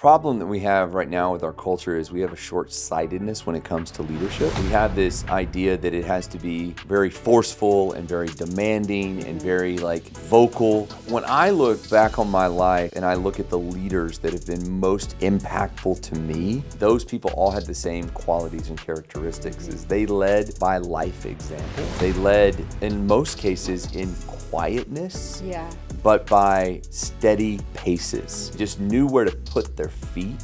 problem that we have right now with our culture is we have a short-sightedness when it comes to leadership. We have this idea that it has to be very forceful and very demanding and very vocal. When I look back on my life and I look at the leaders that have been most impactful to me, those people all had the same qualities and characteristics. Is they led by life example. They led in most cases in quietness. Yeah. But by steady paces. Just knew where to put their feet,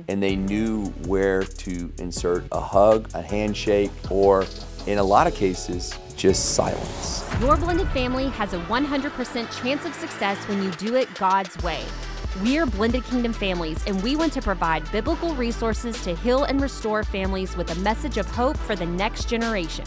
and they knew where to insert a hug, a handshake, or in a lot of cases, just silence. Your blended family has a 100% chance of success when you do it God's way. We're Blended Kingdom Families, and we want to provide biblical resources to heal and restore families with a message of hope for the next generation.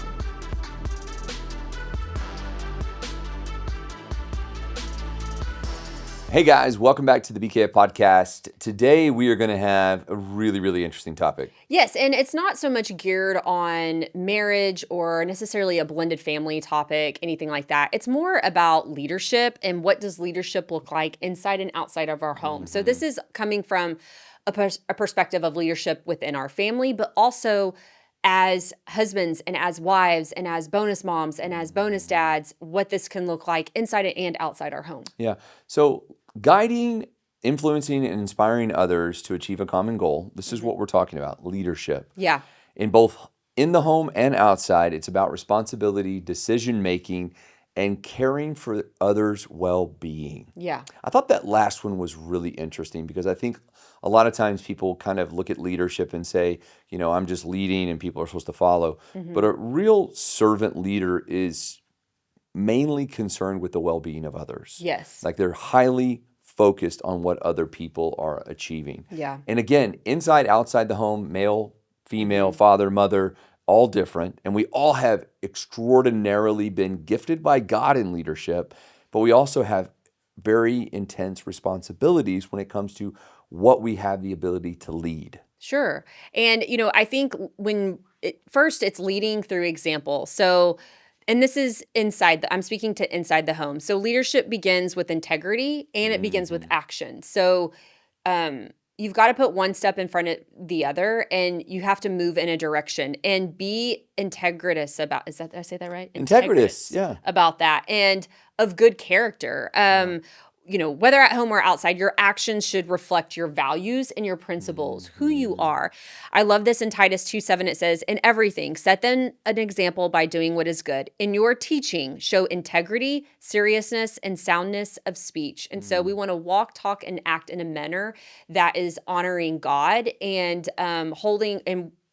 Hey guys, welcome back to the BKF podcast. Today we are going to have a really interesting topic. Yes, and it's not so much geared on marriage or necessarily a blended family topic, anything like that. It's more about leadership and what does leadership look like inside and outside of our home. So this is coming from a perspective of leadership within our family, but also as husbands and as wives and as bonus moms and as bonus dads, what this can look like inside and outside our home. Yeah. So guiding, influencing, and inspiring others to achieve a common goal. This is what we're talking about, leadership. Yeah. In the home and outside, it's about responsibility, decision making, and caring for others' well-being. Yeah. I thought that last one was really interesting because I think a lot of times people kind of look at leadership and say, I'm just leading and people are supposed to follow. But a real servant leader is mainly concerned with the well-being of others. Yes. Like they're highly focused on what other people are achieving. Yeah. And again, inside, outside the home, male, female, father, mother, all different. And we all have extraordinarily been gifted by God in leadership, but we also have very intense responsibilities when it comes to what we have the ability to lead. Sure. And, I think first it's leading through example. So, and this is I'm speaking to inside the home. So leadership begins with integrity and it begins with action. So, you've got to put one step in front of the other and you have to move in a direction and be integritous about, did I say that right? Integritous, yeah. About that and of good character. Whether at home or outside, your actions should reflect your values and your principles, who you are. I love this in Titus 2:7. It says, in everything, set them an example by doing what is good. In your teaching, show integrity, seriousness, and soundness of speech. And so we want to walk, talk, and act in a manner that is honoring God and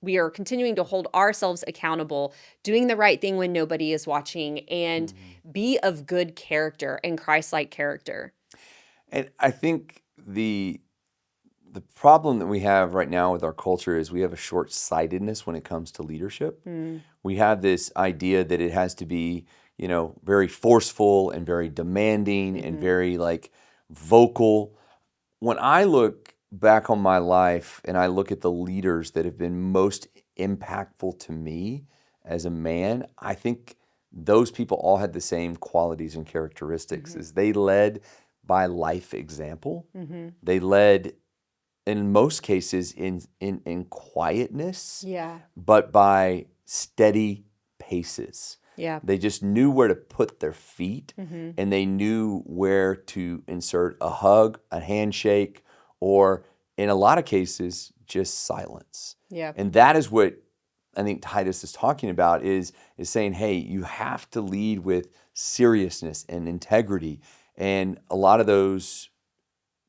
we are continuing to hold ourselves accountable, doing the right thing when nobody is watching, and be of good character and Christ-like character. And I think the problem that we have right now with our culture is we have a short-sightedness when it comes to leadership. We have this idea that it has to be, very forceful and very demanding and very vocal. When I look back on my life and I look at the leaders that have been most impactful to me as a man, I think those people all had the same qualities and characteristics. Is they led by life example. They led in most cases in quietness, but by steady paces. Yeah. They just knew where to put their feet and they knew where to insert a hug, a handshake, or in a lot of cases, just silence. Yeah. And that is what I think Titus is talking about is saying, hey, you have to lead with seriousness and integrity. And a lot of those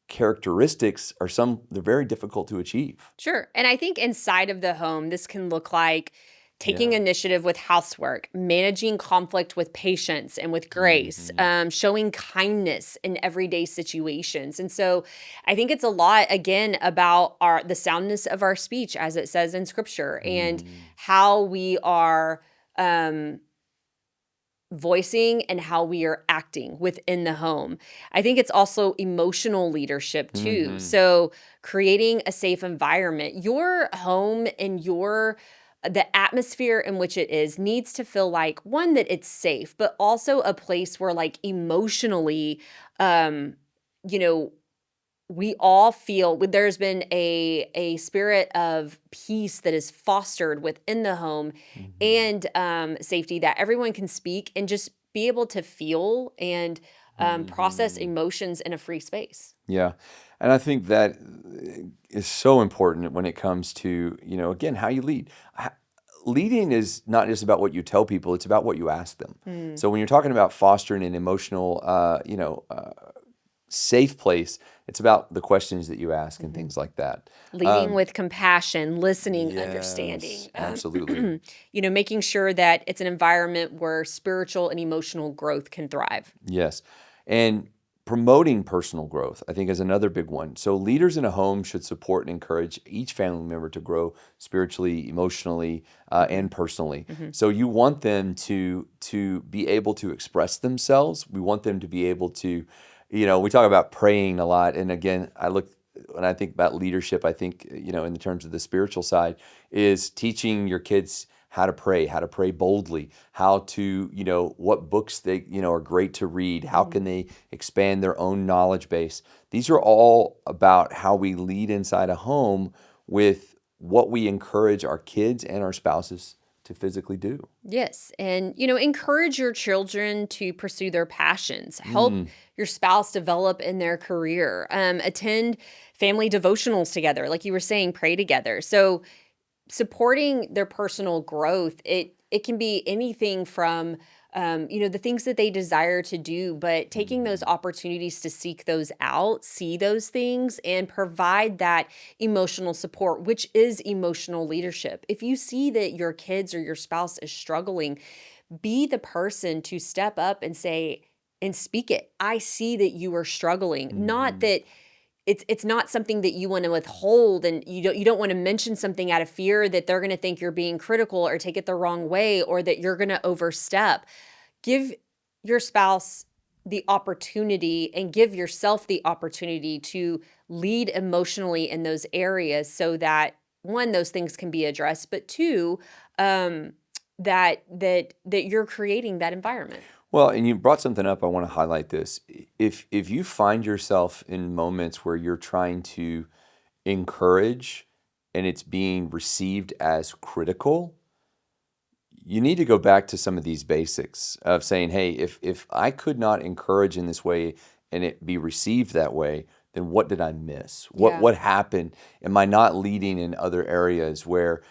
characteristics they're very difficult to achieve. Sure. And I think inside of the home, this can look like taking initiative with housework, managing conflict with patience and with grace, showing kindness in everyday situations. And so I think it's a lot, again, about the soundness of our speech, as it says in Scripture, and how we are voicing and how we are acting within the home. I think it's also emotional leadership too. So creating a safe environment. Your home and the atmosphere in which it is needs to feel like, one, that it's safe, but also a place where emotionally, we all feel there's been a spirit of peace that is fostered within the home and safety, that everyone can speak and just be able to feel and process emotions in a free space. Yeah. And I think that is so important when it comes to, again, how you lead. Leading is not just about what you tell people, it's about what you ask them. So when you're talking about fostering an emotional, safe place, it's about the questions that you ask and things like that. Leading with compassion, listening, understanding. Yes, absolutely. Making sure that it's an environment where spiritual and emotional growth can thrive. Yes. And promoting personal growth, I think, is another big one. So leaders in a home should support and encourage each family member to grow spiritually, emotionally, and personally. So you want them to be able to express themselves. We want them to be able to, we talk about praying a lot. And again, when I think about leadership, I think, in terms of the spiritual side, is teaching your kids how to pray boldly, how to, what books they, are great to read, how can they expand their own knowledge base. These are all about how we lead inside a home with what we encourage our kids and our spouses to physically do. Yes. And, encourage your children to pursue their passions. Help your spouse develop in their career. Attend family devotionals together. Like you were saying, pray together. So supporting their personal growth, it can be anything from, the things that they desire to do, but taking those opportunities to seek those out, see those things, and provide that emotional support, which is emotional leadership. If you see that your kids or your spouse is struggling, be the person to step up and say, and speak it. I see that you are struggling. Not that it's not something that you want to withhold, and you don't want to mention something out of fear that they're going to think you're being critical or take it the wrong way, or that you're going to overstep. Give your spouse the opportunity and give yourself the opportunity to lead emotionally in those areas, so that one, those things can be addressed, but two, that you're creating that environment. Well, and you brought something up. I want to highlight this. If you find yourself in moments where you're trying to encourage and it's being received as critical, you need to go back to some of these basics of saying, hey, if I could not encourage in this way and it be received that way, then what did I miss? What happened? Am I not leading in other areas where,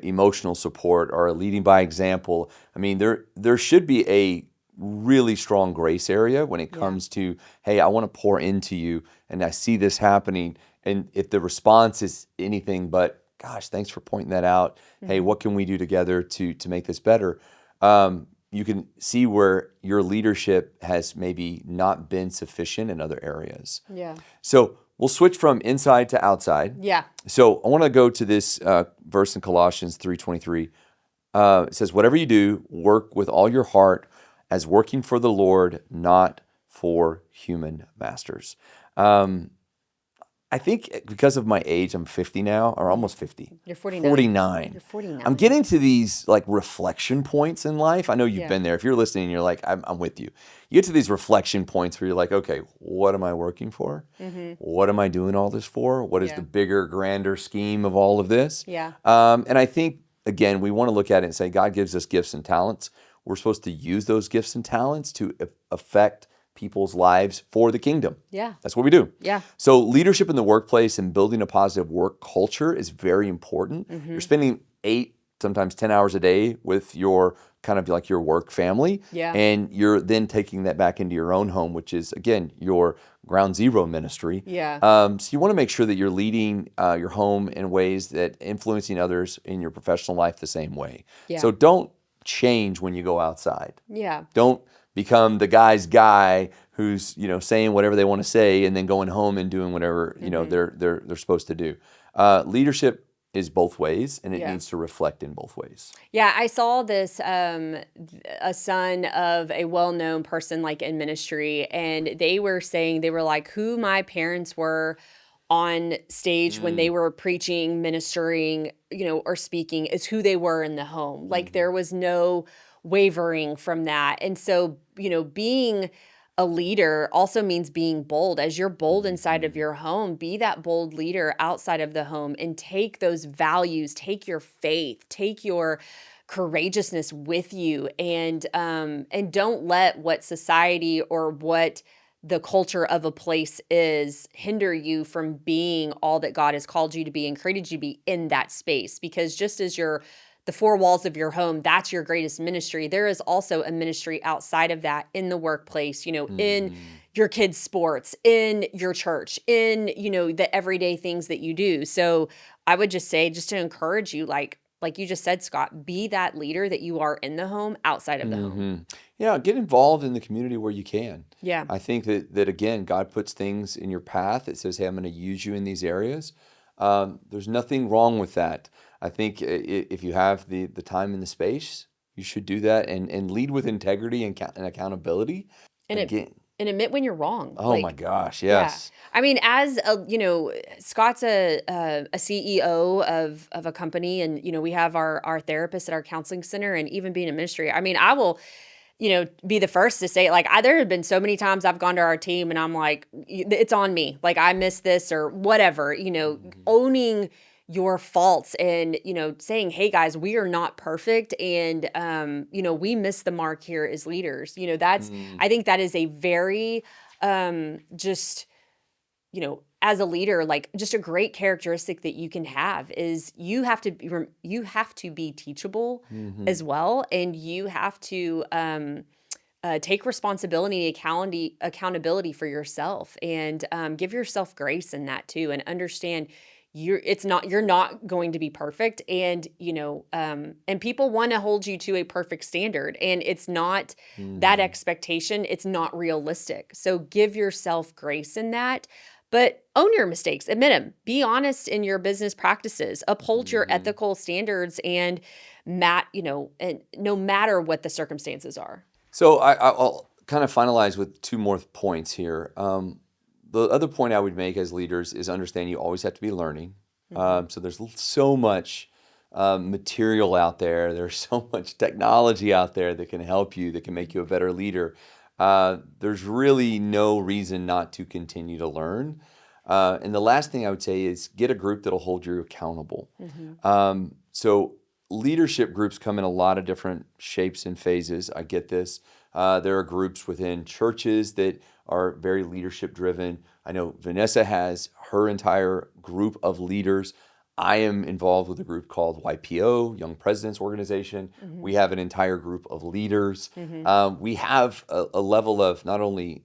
emotional support or leading by example? I mean, there should be a really strong grace area when it comes to, hey, I want to pour into you and I see this happening. And if the response is anything but, gosh, thanks for pointing that out. Hey, what can we do together to make this better? You can see where your leadership has maybe not been sufficient in other areas. Yeah. So we'll switch from inside to outside. Yeah. So I want to go to this verse in Colossians 3:23. It says, whatever you do, work with all your heart as working for the Lord, not for human masters. I think because of my age, I'm 50 now, or almost 50. You're 49. 49. You're 49. I'm getting to these like reflection points in life. I know you've been there. If you're listening, you're like, I'm with you. You get to these reflection points where you're like, okay, what am I working for? What am I doing all this for? What is the bigger, grander scheme of all of this? Yeah. And I think, again, we want to look at it and say, God gives us gifts and talents. We're supposed to use those gifts and talents to affect people's lives for the kingdom. Yeah. That's what we do. Yeah. So leadership in the workplace and building a positive work culture is very important. You're spending 8, sometimes 10 hours a day with your kind of like your work family. Yeah. And you're then taking that back into your own home, which is, again, your ground zero ministry. Yeah. So you want to make sure that you're leading your home in ways that influencing others in your professional life the same way. Yeah. So don't change when you go outside. Yeah. Don't become the guy's guy who's, saying whatever they want to say and then going home and doing whatever, they're supposed to do. Leadership is both ways, and it needs to reflect in both ways. Yeah, I saw this, a son of a well-known person like in ministry, and they were saying, they were like, who my parents were on stage when they were preaching, ministering, or speaking is who they were in the home. Like there was no wavering from that. And so, being a leader also means being bold. As you're bold inside of your home, be that bold leader outside of the home and take those values, take your faith, take your courageousness with you, and don't let what society or what the culture of a place is hinder you from being all that God has called you to be and created you to be in that space. Because just as you're the four walls of your home, that's your greatest ministry. There is also a ministry outside of that in the workplace, in your kids' sports, in your church, in, the everyday things that you do. So I would just say, just to encourage you, like you just said, Scott, be that leader that you are in the home, outside of the home. Yeah, get involved in the community where you can. Yeah. I think that again, God puts things in your path that says, hey, I'm going to use you in these areas. There's nothing wrong with that. I think if you have the time and the space, you should do that and lead with integrity and accountability. And it Again, and admit when you're wrong. oh my gosh, Yeah. yes. I mean, as Scott's a CEO of a company, and we have our therapist at our counseling center, and even being a ministry. I mean, I will, be the first to say, like, there have been so many times I've gone to our team and I'm like, it's on me. Like, I missed this or whatever, owning your faults and, saying, hey guys, we are not perfect. And, we miss the mark here as leaders. I think that is a very, just, as a leader, like, just a great characteristic that you can have is you have to be teachable as well, and you have to take responsibility and accountability for yourself, and give yourself grace in that too, and understand you're not going to be perfect, and and people want to hold you to a perfect standard, and it's not that expectation. It's not realistic. So give yourself grace in that. But own your mistakes, admit them, be honest in your business practices, uphold your ethical standards, and and no matter what the circumstances are. So I'll kind of finalize with two more points here. The other point I would make as leaders is understand you always have to be learning. So there's so much material out there. There's so much technology out there that can help you, that can make you a better leader. There's really no reason not to continue to learn. And the last thing I would say is get a group that'll hold you accountable. So leadership groups come in a lot of different shapes and phases. I get this. There are groups within churches that are very leadership driven. I know Vanessa has her entire group of leaders. I am involved with a group called YPO, Young Presidents Organization. We have an entire group of leaders. We have a level of not only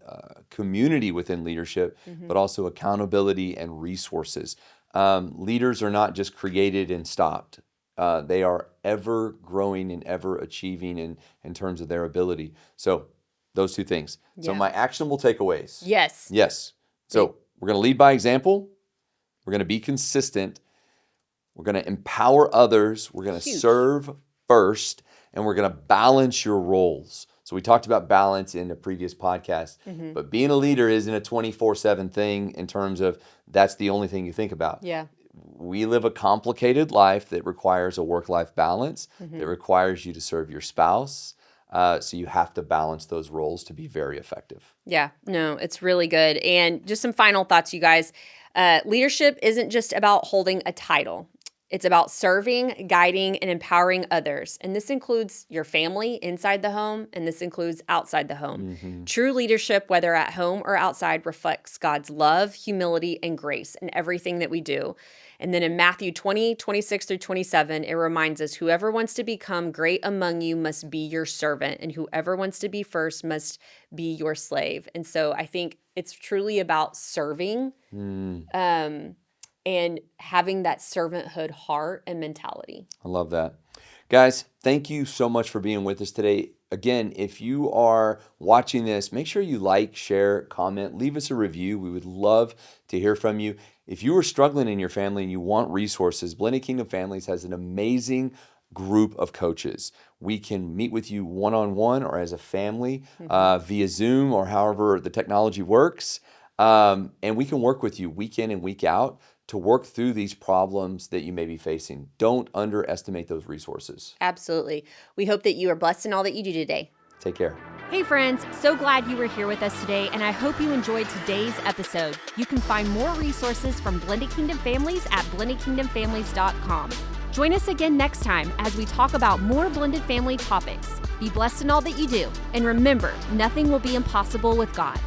community within leadership, but also accountability and resources. Leaders are not just created and stopped. They are ever growing and ever achieving in terms of their ability. So those two things. So my actionable takeaways. Yes. Yes. So we're going to lead by example. We're going to be consistent. We're going to empower others. We're going to serve first, and we're going to balance your roles. So we talked about balance in a previous podcast, but being a leader isn't a 24/7 thing in terms of that's the only thing you think about. Yeah. We live a complicated life that requires a work-life balance, that requires you to serve your spouse. So you have to balance those roles to be very effective. Yeah, no, it's really good. And just some final thoughts, you guys. Leadership isn't just about holding a title. It's about serving, guiding, and empowering others. And this includes your family inside the home, and this includes outside the home. True leadership, whether at home or outside, reflects God's love, humility, and grace in everything that we do. And then in Matthew 20:26 through 27, it reminds us, whoever wants to become great among you must be your servant, and whoever wants to be first must be your slave. And so I think it's truly about serving. And having that servanthood heart and mentality. I love that. Guys, thank you so much for being with us today. Again, if you are watching this, make sure you like, share, comment, leave us a review. We would love to hear from you. If you are struggling in your family and you want resources, Blended Kingdom Families has an amazing group of coaches. We can meet with you one-on-one or as a family via Zoom or however the technology works. And we can work with you week in and week out to work through these problems that you may be facing. Don't underestimate those resources. Absolutely. We hope that you are blessed in all that you do today. Take care. Hey friends, so glad you were here with us today, and I hope you enjoyed today's episode. You can find more resources from Blended Kingdom Families at blendedkingdomfamilies.com. Join us again next time as we talk about more blended family topics. Be blessed in all that you do, and remember, nothing will be impossible with God.